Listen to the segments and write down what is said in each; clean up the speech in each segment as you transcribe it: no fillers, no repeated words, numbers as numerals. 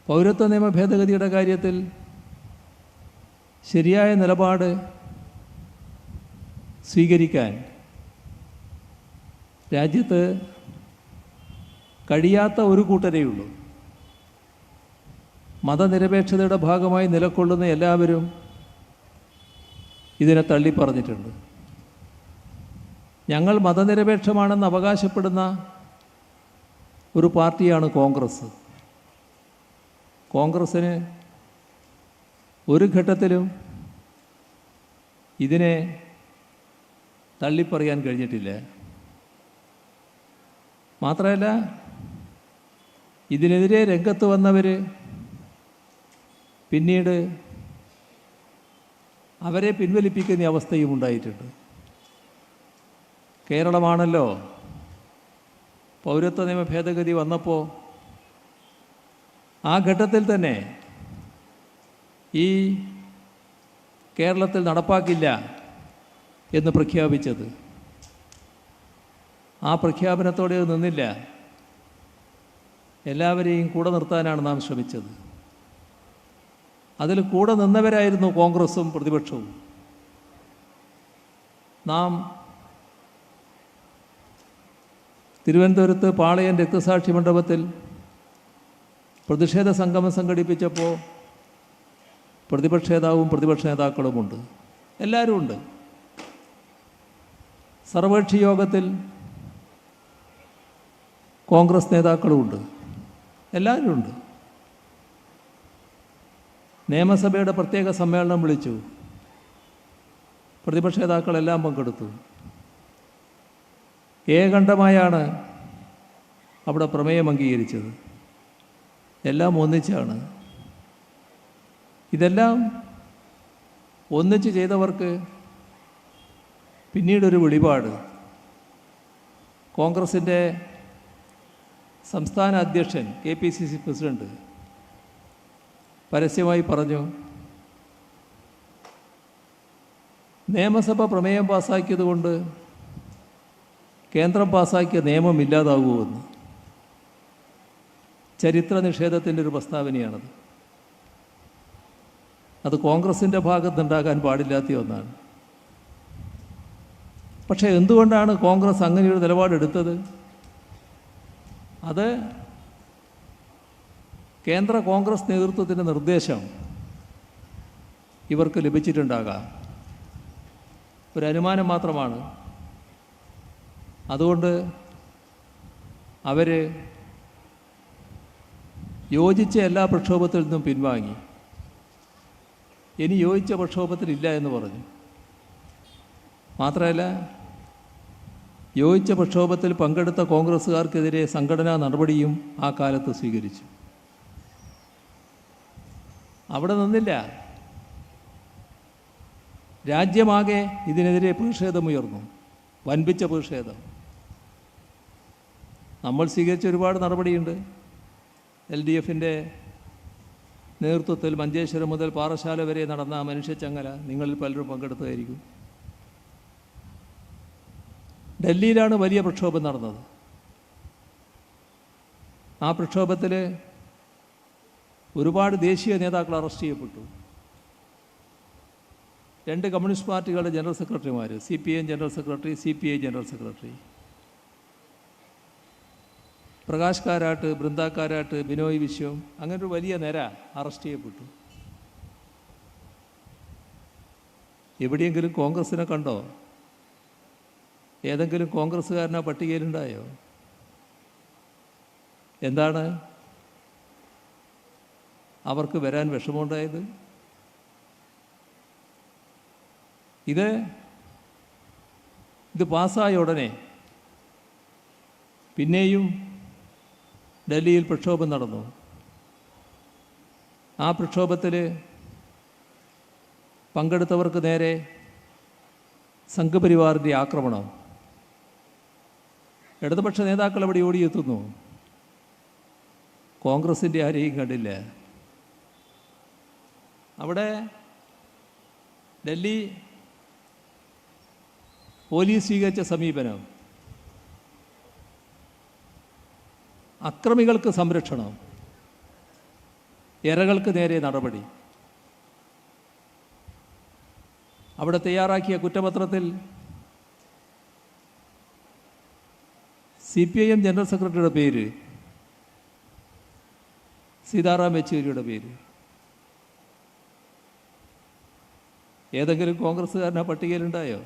പൗരത്വ നിയമ ഭേദഗതിയുടെ കാര്യത്തിൽ ശരിയായ നിലപാട് സ്വീകരിക്കാൻ രാജ്യത്ത് കഴിയാത്ത ഒരു കൂട്ടരേയുള്ളൂ. മതനിരപേക്ഷതയുടെ ഭാഗമായി നിലകൊള്ളുന്ന എല്ലാവരും ഇതിനെ തള്ളിപ്പറഞ്ഞിട്ടുണ്ട്. ഞങ്ങൾ മതനിരപേക്ഷമാണെന്ന് അവകാശപ്പെടുന്ന ഒരു പാർട്ടിയാണ് കോൺഗ്രസ്. കോൺഗ്രസ്സിന് ഒരു ഘട്ടത്തിലും ഇതിനെ തള്ളിപ്പറയാൻ കഴിഞ്ഞിട്ടില്ല. മാത്രമല്ല, ഇതിനെതിരെ രംഗത്ത് വന്നവർ പിന്നീട് അവരെ പിൻവലിപ്പിക്കുന്ന അവസ്ഥയും ഉണ്ടായിട്ടുണ്ട്. കേരളമാണല്ലോ പൗരത്വ നിയമ ഭേദഗതി വന്നപ്പോൾ ആ ഘട്ടത്തിൽ തന്നെ ഈ കേരളത്തിൽ നടപ്പാക്കില്ല എന്ന് പ്രഖ്യാപിച്ചത്. ആ പ്രഖ്യാപനത്തോടെ നിന്നില്ല. എല്ലാവരെയും കൂടെ നിർത്താനാണ് നാം ശ്രമിച്ചത്. അതിൽ കൂടെ നിന്നവരായിരുന്നു കോൺഗ്രസും പ്രതിപക്ഷവും. നാം തിരുവനന്തപുരത്ത് പാളയം രക്തസാക്ഷി മണ്ഡപത്തിൽ പ്രതിഷേധ സംഗമം സംഘടിപ്പിച്ചപ്പോൾ പ്രതിപക്ഷ നേതാവും പ്രതിപക്ഷ നേതാക്കളുമുണ്ട്, എല്ലാവരും ഉണ്ട്. സർവകക്ഷി യോഗത്തിൽ കോൺഗ്രസ് നേതാക്കളുമുണ്ട്, എല്ലാവരും ഉണ്ട്. നിയമസഭയുടെ പ്രത്യേക സമ്മേളനം വിളിച്ചു, പ്രതിപക്ഷ നേതാക്കളെല്ലാം പങ്കെടുത്തു. ഏകണ്ഠമായാണ് അവിടെ പ്രമേയം അംഗീകരിച്ചത്. എല്ലാം ഒന്നിച്ചാണ്. ഇതെല്ലാം ഒന്നിച്ച് ചെയ്തവർക്ക് പിന്നീടൊരു വെളിപാട് കോൺഗ്രസിൻ്റെ സംസ്ഥാന അധ്യക്ഷൻ KPCC പ്രസിഡന്റ് പരസ്യമായി പറഞ്ഞു, നിയമസഭ പ്രമേയം പാസ്സാക്കിയതുകൊണ്ട് കേന്ദ്രം പാസ്സാക്കിയ നിയമം ഇല്ലാതാകുമെന്ന്. ചരിത്ര നിഷേധത്തിൻ്റെ ഒരു പ്രസ്താവനയാണത്. അത് കോൺഗ്രസിൻ്റെ ഭാഗത്തുണ്ടാകാൻ പാടില്ലാത്ത ഒന്നാണ്. പക്ഷേ എന്തുകൊണ്ടാണ് കോൺഗ്രസ് അങ്ങനെയൊരു നിലപാടെടുത്തത്? അത് കേന്ദ്ര കോൺഗ്രസ് നേതൃത്വത്തിൻ്റെ നിർദ്ദേശം ഇവർക്ക് ലഭിച്ചിട്ടുണ്ടാകാം. ഒരു അനുമാനം മാത്രമാണ്. അതുകൊണ്ട് അവർ യോജിച്ച എല്ലാ പ്രക്ഷോഭത്തിൽ നിന്നും പിൻവാങ്ങി. ഇനി യോജിച്ച പ്രക്ഷോഭത്തിലില്ല എന്ന് പറഞ്ഞു. മാത്രമല്ല, യോജിച്ച പ്രക്ഷോഭത്തിൽ പങ്കെടുത്ത കോൺഗ്രസ്സുകാർക്കെതിരെ സംഘടനാ നടപടിയും ആ കാലത്ത് സ്വീകരിച്ചു. അവിടെ നിന്നില്ല. രാജ്യമാകെ ഇതിനെതിരെ പ്രതിഷേധമുയർന്നു, വൻപിച്ച പ്രതിഷേധം. നമ്മൾ സ്വീകരിച്ച ഒരുപാട് നടപടിയുണ്ട്. LDFൻ്റെ നേതൃത്വത്തിൽ മഞ്ചേശ്വരം മുതൽ പാറശാല വരെ നടന്ന മനുഷ്യച്ചങ്ങല നിങ്ങളിൽ പലരും പങ്കെടുത്തതായിരിക്കും. ഡൽഹിയിലാണ് വലിയ പ്രക്ഷോഭം നടന്നത്. ആ പ്രക്ഷോഭത്തിൽ ഒരുപാട് ദേശീയ നേതാക്കൾ അറസ്റ്റ് ചെയ്യപ്പെട്ടു. 2 കമ്മ്യൂണിസ്റ്റ് പാർട്ടികളുടെ ജനറൽ സെക്രട്ടറിമാർ, CPM general secretary, CPI general secretary, Prakash Karat, Brinda Karat, Binoy Viswam, അങ്ങനൊരു വലിയ നിര അറസ്റ്റ് ചെയ്യപ്പെട്ടു. എവിടെയെങ്കിലും കോൺഗ്രസിനെ കണ്ടോ? ഏതെങ്കിലും കോൺഗ്രസ്സുകാരനാ പട്ടികയിലുണ്ടായോ? എന്താണ് അവർക്ക് വരാൻ വിഷമമുണ്ടായത്? ഇത് പാസ്സായ ഉടനെ പിന്നെയും ഡൽഹിയിൽ പ്രക്ഷോഭം നടന്നു. ആ പ്രക്ഷോഭത്തിൽ പങ്കെടുത്തവർക്ക് നേരെ സംഘപരിവാറിൻ്റെ ആക്രമണം. ഇടതുപക്ഷ നേതാക്കൾ അവിടെ ഓടിയെത്തുന്നു. കോൺഗ്രസിൻ്റെ ആരെയും കണ്ടില്ല. അവിടെ ഡൽഹി പോലീസ് സ്വീകരിച്ച സമീപനം, അക്രമികൾക്ക് സംരക്ഷണം, ഇരകൾക്ക് നേരെ നടപടി. അവിടെ തയ്യാറാക്കിയ കുറ്റപത്രത്തിൽ CPIM ജനറൽ സെക്രട്ടറിയുടെ പേര്, സീതാറാം യെച്ചൂരിയുടെ പേര്. ഏതെങ്കിലും കോൺഗ്രസ്സുകാരൻ ആ പട്ടികയിലുണ്ടായോ?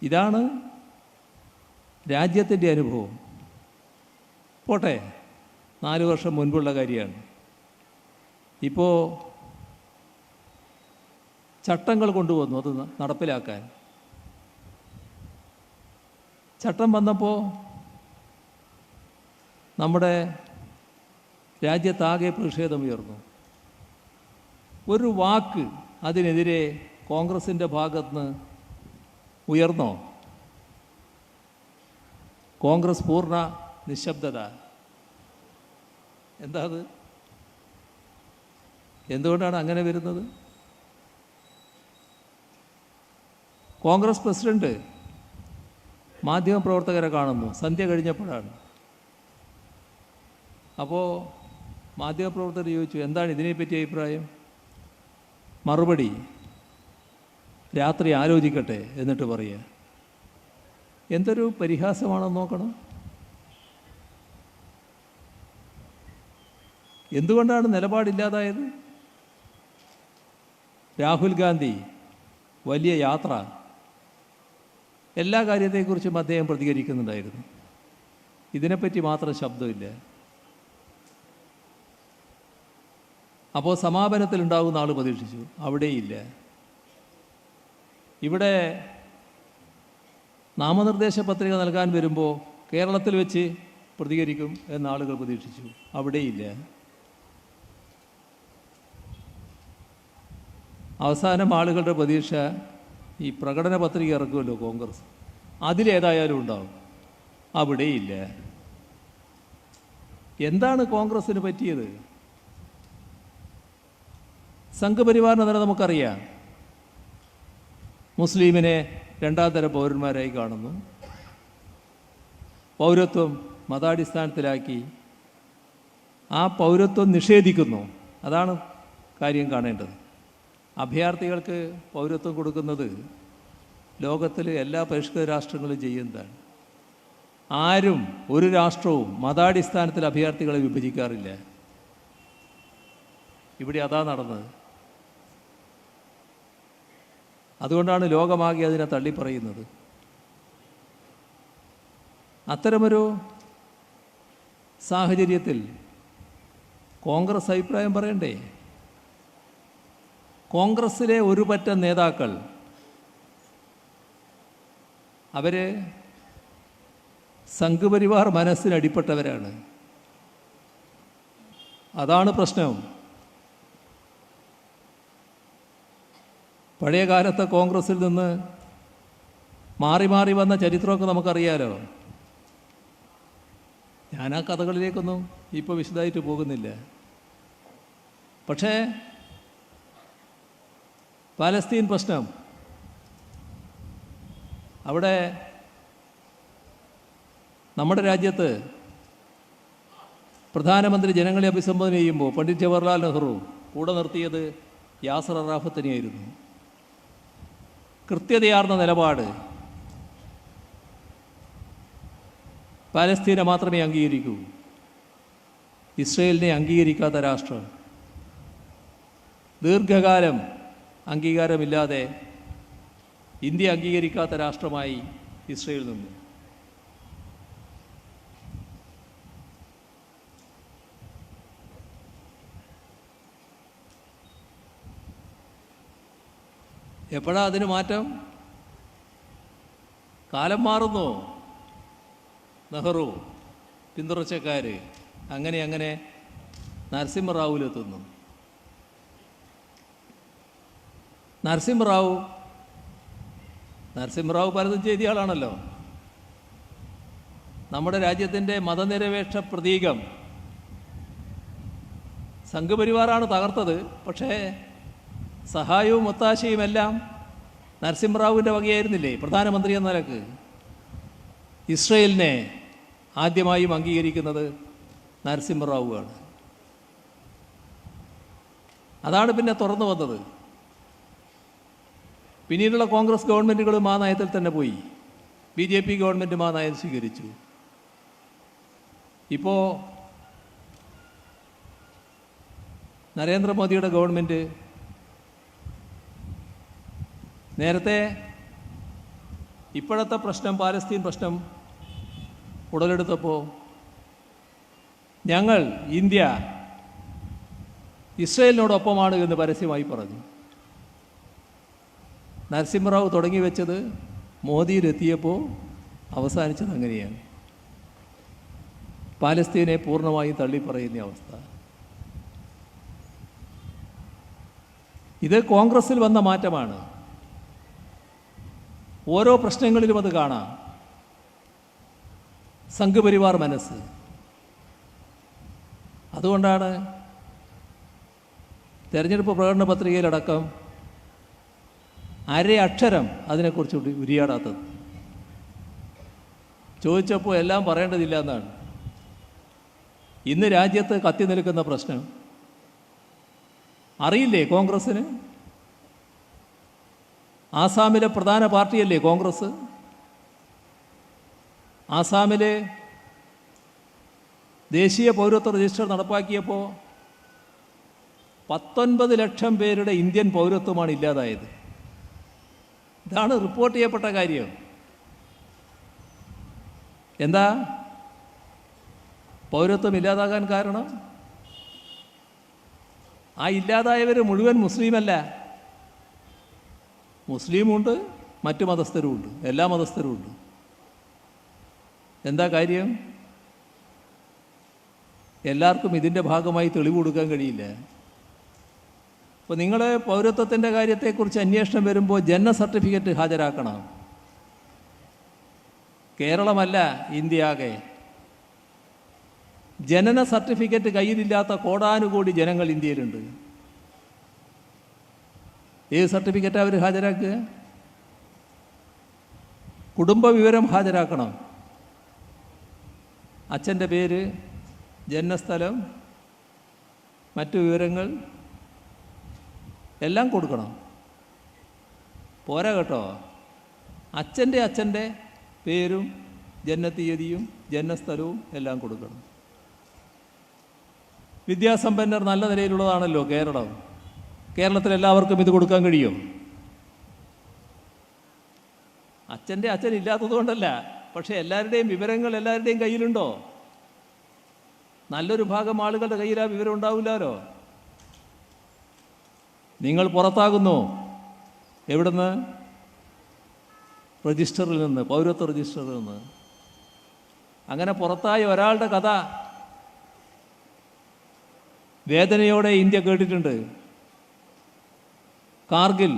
ഇതാണ് രാജ്യത്തിൻ്റെ അനുഭവം. പോട്ടെ, 4 വർഷം മുൻപുള്ള കാര്യമാണ്. ഇപ്പോൾ ചട്ടങ്ങൾ കൊണ്ടുവന്നു അത് നടപ്പിലാക്കാൻ. ചട്ടം വന്നപ്പോൾ നമ്മുടെ രാജ്യത്താകെ പ്രതിഷേധമുയർന്നു. ഒരു വാക്ക് അതിനെതിരെ കോൺഗ്രസിൻ്റെ ഭാഗത്തുനിന്ന് ഉയർന്നോ? കോൺഗ്രസ് പൂർണ്ണ നിശബ്ദത. എന്താ അത്? എന്തുകൊണ്ടാണ് അങ്ങനെ വരുന്നത്? കോൺഗ്രസ് പ്രസിഡന്റ് മാധ്യമപ്രവർത്തകരെ കാണുന്നു, സന്ധ്യ കഴിഞ്ഞപ്പോഴാണ്. അപ്പോൾ മാധ്യമപ്രവർത്തകർ ചോദിച്ചു, എന്താണ് ഇതിനെപ്പറ്റി അഭിപ്രായം? മറുപടി, രാത്രി ആലോചിക്കട്ടെ എന്നിട്ട് പറയുക. എന്തൊരു പരിഹാസമാണെന്ന് നോക്കണം. എന്തുകൊണ്ടാണ് നിലപാടില്ലാതായത്? രാഹുൽ ഗാന്ധി വലിയ യാത്ര, എല്ലാ കാര്യത്തെക്കുറിച്ചും അദ്ദേഹം പ്രതികരിക്കുന്നുണ്ടായിരുന്നു. ഇതിനെപ്പറ്റി മാത്രം ശബ്ദമില്ല. അപ്പോൾ സമാപനത്തിലുണ്ടാകുന്ന ആൾ പ്രതീക്ഷിച്ചു, അവിടെയില്ല. ഇവിടെ നാമനിർദ്ദേശ പത്രിക നൽകാൻ വരുമ്പോൾ കേരളത്തിൽ വെച്ച് പ്രതികരിക്കും എന്ന ആളുകൾ പ്രതീക്ഷിച്ചു, അവിടെയില്ല. അവസാനം ആളുകളുടെ പ്രതീക്ഷ ഈ പ്രകടന പത്രിക ഇറക്കുമല്ലോ കോൺഗ്രസ്, അതിലേതായാലും ഉണ്ടാവും, അവിടെയില്ല. എന്താണ് കോൺഗ്രസ്സിന് പറ്റിയത്? സംഘപരിവാറിനെ തന്നെ നമുക്കറിയാം. മുസ്ലിമിനെ 2ാം തരം പൗരന്മാരായി കാണുന്നു, പൗരത്വം മതാടിസ്ഥാനത്തിലാക്കി ആ പൗരത്വം നിഷേധിക്കുന്നു. അതാണ് കാര്യം കാണേണ്ടത്. അഭയാർത്ഥികൾക്ക് പൗരത്വം കൊടുക്കുന്നത് ലോകത്തിലെ എല്ലാ പരിഷ്കൃത രാഷ്ട്രങ്ങളും ചെയ്യുന്നതാണ്. ആരും ഒരു രാഷ്ട്രവും മതാടിസ്ഥാനത്തിൽ അഭയാർത്ഥികളെ വിഭജിക്കാറില്ല. ഇവിടെ അതാ നടന്നത്. അതുകൊണ്ടാണ് ലോകമാകെ അതിനെ തള്ളിപ്പറയുന്നത്. അത്തരമൊരു സാഹചര്യത്തിൽ കോൺഗ്രസ് അഭിപ്രായം പറയണ്ടേ? കോൺഗ്രസ്സിലെ ഒരു പറ്റം നേതാക്കൾ അവർ സംഘപരിവാർ മനസ്സിനടിപ്പെട്ടവരാണ്. അതാണ് പ്രശ്നം. പഴയ കാലത്തെ കോൺഗ്രസ്സിൽ നിന്ന് മാറി മാറി വന്ന ചരിത്രമൊക്കെ നമുക്കറിയാലോ. ഞാൻ ആ കഥകളിലേക്കൊന്നും ഇപ്പോൾ വിശദമായിട്ട് പോകുന്നില്ല. പക്ഷേ പാലസ്തീൻ പ്രശ്നം, അവിടെ നമ്മുടെ രാജ്യത്ത് പ്രധാനമന്ത്രി ജനങ്ങളെ അഭിസംബോധന ചെയ്യുമ്പോൾ പണ്ഡിറ്റ് ജവഹർലാൽ നെഹ്റു കൂടെ നിർത്തിയത് യാസർ അറാഫത്തിനെയായിരുന്നു. കൃത്യതയാർന്ന നിലപാട്. പാലസ്തീനെ മാത്രമേ അംഗീകരിക്കൂ, ഇസ്രയേലിനെ അംഗീകരിക്കാത്ത രാഷ്ട്രം. ദീർഘകാലം അംഗീകാരമില്ലാതെ ഇന്ത്യ അംഗീകരിക്കാത്ത രാഷ്ട്രമായി ഇസ്രയേൽ നിന്നു. എപ്പോഴാ അതിന് മാറ്റം? കാലം മാറുന്നു. നെഹ്റു പിന്തുടർച്ചക്കാർ അങ്ങനെ നരസിംഹറാവുവിലെത്തുന്നു. നരസിംഹറാവു പലതും ചെയ്ത ആളാണല്ലോ. നമ്മുടെ രാജ്യത്തിൻ്റെ മതനിരപേക്ഷ പ്രതീകം സംഘപരിവാറാണ് തകർത്തത്. പക്ഷേ സഹായവും ഒത്താശയുമെല്ലാം നരസിംഹറാവുവിൻ്റെ വകയായിരുന്നില്ലേ പ്രധാനമന്ത്രി എന്ന നിലക്ക്? ഇസ്രയേലിനെ ആദ്യമായും അംഗീകരിക്കുന്നത് നരസിംഹറാവുവാണ്. അതാണ് പിന്നെ തുറന്നു വന്നത്. പിന്നീടുള്ള കോൺഗ്രസ് ഗവൺമെൻറ്റുകളും ആ നയത്തിൽ തന്നെ പോയി. BJP ഗവൺമെൻറ്റും ആ നയം സ്വീകരിച്ചു. ഇപ്പോൾ നരേന്ദ്രമോദിയുടെ ഗവൺമെൻറ് നേരത്തെ ഇപ്പോഴത്തെ പ്രശ്നം, പാലസ്തീൻ പ്രശ്നം ഉടലെടുത്തപ്പോൾ ഞങ്ങൾ ഇന്ത്യ ഇസ്രയേലിനോടൊപ്പമാണ് എന്ന് പരസ്യമായി പറഞ്ഞു. നരസിംഹറാവു തുടങ്ങി വെച്ചത് മോദിയിലെത്തിയപ്പോൾ അവസാനിച്ചത് അങ്ങനെയാണ്. പാലസ്തീനെ പൂർണ്ണമായും തള്ളിപ്പറയുന്ന അവസ്ഥ. ഇത് കോൺഗ്രസിൽ വന്ന മാറ്റമാണ്. ഓരോ പ്രശ്നങ്ങളിലും അത് കാണാം. സംഘപരിവാർ മനസ്സ്. അതുകൊണ്ടാണ് തെരഞ്ഞെടുപ്പ് പ്രകടന പത്രികയിലടക്കം അരയക്ഷരം അതിനെക്കുറിച്ച് ഉരിയാടാത്തത്. ചോദിച്ചപ്പോൾ എല്ലാം പറയേണ്ടതില്ല എന്നാണ്. ഇന്ന് രാജ്യത്ത് കത്തി നിൽക്കുന്ന പ്രശ്നം അറിയില്ലേ കോൺഗ്രസ്സിന്? ആസാമിലെ പ്രധാന പാർട്ടിയല്ലേ കോൺഗ്രസ്? ആസാമിലെ ദേശീയ പൗരത്വ രജിസ്റ്റർ നടപ്പാക്കിയപ്പോൾ 19 ലക്ഷം പേരുടെ ഇന്ത്യൻ പൗരത്വമാണ് ഇല്ലാതായത്. ഇതാണ് റിപ്പോർട്ട് ചെയ്യപ്പെട്ട കാര്യം. എന്താ പൗരത്വം ഇല്ലാതാകാൻ കാരണം? ആ ഇല്ലാതായവർ മുഴുവൻ മുസ്ലിമല്ല. മുസ്ലിമുണ്ട്, മറ്റു മതസ്ഥരുമുണ്ട്, എല്ലാ മതസ്ഥരുമുണ്ട്. എന്താ കാര്യം? എല്ലാവർക്കും ഇതിൻ്റെ ഭാഗമായി തെളിവ് കൊടുക്കാൻ കഴിയില്ല. അപ്പോൾ നിങ്ങൾ പൗരത്വത്തിൻ്റെ കാര്യത്തെക്കുറിച്ച് അന്വേഷണം വരുമ്പോൾ ജനന സർട്ടിഫിക്കറ്റ് ഹാജരാക്കണം. കേരളമല്ല, ഇന്ത്യ ആകെ. ജനന സർട്ടിഫിക്കറ്റ് കയ്യിലില്ലാത്ത കോടാനുകോടി ജനങ്ങൾ ഇന്ത്യയിലുണ്ട്. ഏത് സർട്ടിഫിക്കറ്റാണ് അവർ ഹാജരാക്കുക? കുടുംബ വിവരം ഹാജരാക്കണം. അച്ഛൻ്റെ പേര്, ജന്മസ്ഥലം, മറ്റു വിവരങ്ങൾ എല്ലാം കൊടുക്കണം. പോരാ കേട്ടോ, അച്ഛൻ്റെ പേരും ജന്മതീയതിയും ജന്മസ്ഥലവും എല്ലാം കൊടുക്കണം. വിദ്യാസമ്പന്നർ നല്ല നിലയിലുള്ളതാണല്ലോ കേരളം. കേരളത്തിൽ എല്ലാവർക്കും ഇത് കൊടുക്കാൻ കഴിയും? അച്ഛൻ ഇല്ലാത്തത് കൊണ്ടല്ല, പക്ഷേ എല്ലാവരുടെയും വിവരങ്ങൾ എല്ലാവരുടെയും കയ്യിലുണ്ടോ? നല്ലൊരു ഭാഗം ആളുകളുടെ കയ്യിൽ ആ വിവരം ഉണ്ടാവില്ലല്ലോ. നിങ്ങൾ പുറത്താകുന്നു. എവിടുന്ന്? രജിസ്റ്ററിൽ നിന്ന്, പൗരത്വ രജിസ്റ്ററിൽ നിന്ന്. അങ്ങനെ പുറത്തായ ഒരാളുടെ കഥ വേദനയോടെ ഇന്ത്യ കേട്ടിട്ടുണ്ട്. കാർഗിൽ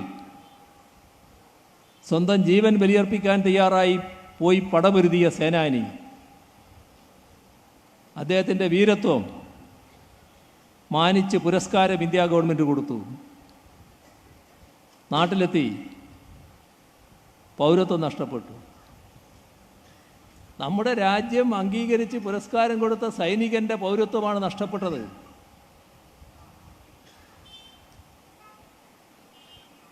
സ്വന്തം ജീവൻ ബലിയർപ്പിക്കാൻ തയ്യാറായി പോയി പടപൊരുതിയ സേനാനി. അദ്ദേഹത്തിൻ്റെ വീരത്വം മാനിച്ച് പുരസ്കാരം ഇന്ത്യ ഗവൺമെൻറ് കൊടുത്തു. നാട്ടിലെത്തി, പൗരത്വം നഷ്ടപ്പെട്ടു. നമ്മുടെ രാജ്യം അംഗീകരിച്ച് പുരസ്കാരം കൊടുത്ത സൈനികൻ്റെ പൗരത്വമാണ് നഷ്ടപ്പെട്ടത്.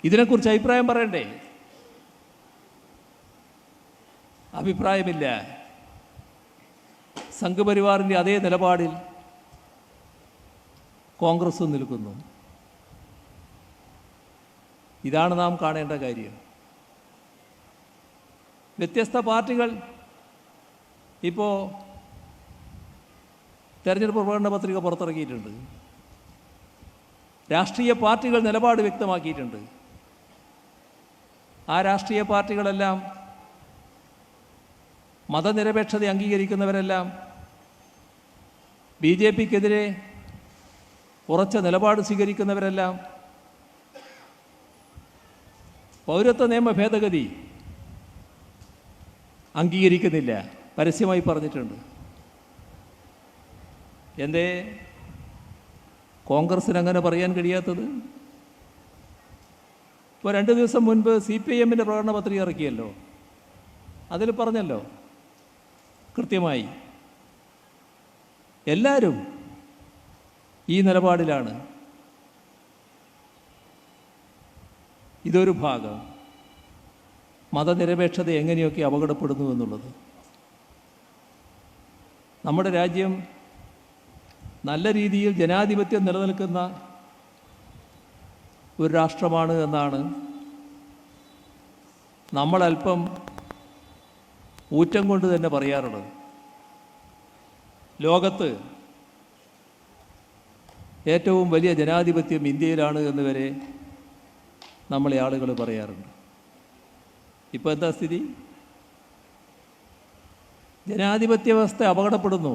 ഇതിനെക്കുറിച്ച് അഭിപ്രായം പറയണ്ടേ? അഭിപ്രായമില്ല. സംഘപരിവാറിൻ്റെ അതേ നിലപാടിൽ കോൺഗ്രസും നിൽക്കുന്നു. ഇതാണ് നാം കാണേണ്ട കാര്യം. വ്യത്യസ്ത പാർട്ടികൾ ഇപ്പോൾ തെരഞ്ഞെടുപ്പ് പ്രകടന പത്രിക പുറത്തിറക്കിയിട്ടുണ്ട്. രാഷ്ട്രീയ പാർട്ടികൾ നിലപാട് വ്യക്തമാക്കിയിട്ടുണ്ട്. ആ രാഷ്ട്രീയ പാർട്ടികളെല്ലാം, മതനിരപേക്ഷത അംഗീകരിക്കുന്നവരെല്ലാം BJPക്കെതിരെ ഉറച്ച നിലപാട് സ്വീകരിക്കുന്നവരെല്ലാം പൗരത്വ നിയമ ഭേദഗതി അംഗീകരിക്കുന്നില്ല, പരസ്യമായി പറഞ്ഞിട്ടുണ്ട്. എന്തേ കോൺഗ്രസ്സിന് അങ്ങനെ പറയാൻ കഴിയാത്തത്? ഇപ്പോൾ 2 ദിവസം മുൻപ് CPIMൻ്റെ പ്രകടന പത്രിക ഇറക്കിയല്ലോ. അതിൽ പറഞ്ഞല്ലോ കൃത്യമായി എല്ലാവരും ഈ നിലപാടിലാണ്. ഇതൊരു ഭാഗം. മതനിരപേക്ഷത എങ്ങനെയൊക്കെ അപകടപ്പെടുന്നു എന്നുള്ളത്. നമ്മുടെ രാജ്യം നല്ല രീതിയിൽ ജനാധിപത്യം നിലനിൽക്കുന്ന ഒരു രാഷ്ട്രമാണ് എന്നാണ് നമ്മളൽപ്പം ഊറ്റം കൊണ്ട് തന്നെ പറയാറുള്ളത്. ലോകത്ത് ഏറ്റവും വലിയ ജനാധിപത്യം ഇന്ത്യയിലാണ് എന്ന് വരെ നമ്മളെ ആളുകൾ പറയാറുണ്ട്. ഇപ്പോൾ എന്താ സ്ഥിതി? ജനാധിപത്യ വ്യവസ്ഥ അപകടപ്പെടുന്നു.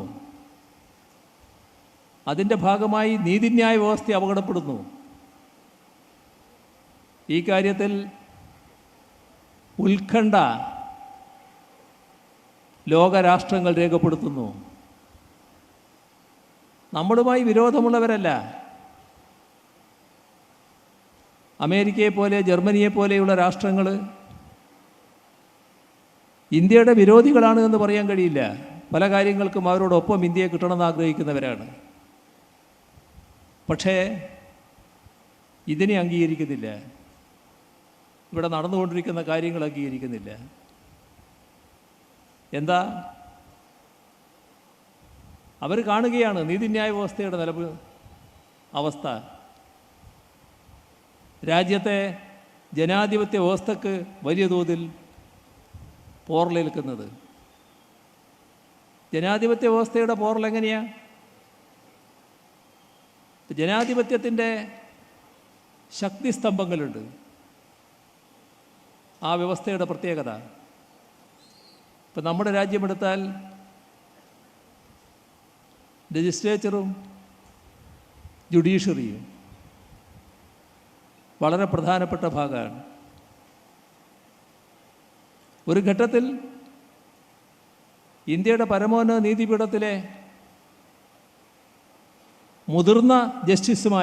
അതിൻ്റെ ഭാഗമായി നീതിന്യായ വ്യവസ്ഥ അപകടപ്പെടുന്നു. ഈ കാര്യത്തിൽ ഉത്കണ്ഠ ലോകരാഷ്ട്രങ്ങൾ രേഖപ്പെടുത്തുന്നു. നമ്മളുമായി വിരോധമുള്ളവരല്ല. അമേരിക്കയെപ്പോലെ ജർമ്മനിയെപ്പോലെയുള്ള രാഷ്ട്രങ്ങൾ ഇന്ത്യയുടെ വിരോധികളാണ് എന്ന് പറയാൻ കഴിയില്ല. പല കാര്യങ്ങൾക്കും അവരോടൊപ്പം ഇന്ത്യയെ കിട്ടണമെന്ന് ആഗ്രഹിക്കുന്നവരാണ്. പക്ഷേ ഇതിനെ അംഗീകരിക്കുന്നില്ല. ഇവിടെ നടന്നുകൊണ്ടിരിക്കുന്ന കാര്യങ്ങൾ അംഗീകരിക്കുന്നില്ല. എന്താ? അവർ കാണുകയാണ് നീതിന്യായ വ്യവസ്ഥയുടെ അവസ്ഥ. രാജ്യത്തെ ജനാധിപത്യ വ്യവസ്ഥക്ക് വലിയ തോതിൽ പോറലേൽക്കുന്നത്. ജനാധിപത്യ വ്യവസ്ഥയുടെ പോറൽ എങ്ങനെയാണ്? ജനാധിപത്യത്തിൻ്റെ ശക്തിസ്തംഭങ്ങളുണ്ട്. ആ വ്യവസ്ഥയുടെ പ്രത്യേകത. ഇപ്പം നമ്മുടെ രാജ്യമെടുത്താൽ ലെജിസ്ലേച്ചറും ജുഡീഷ്യറിയും വളരെ പ്രധാനപ്പെട്ട ഭാഗമാണ്. ഒരു ഘട്ടത്തിൽ ഇന്ത്യയുടെ പരമോന്നത നീതിപീഠത്തിലെ മുതിർന്ന ജസ്റ്റിസുമാർ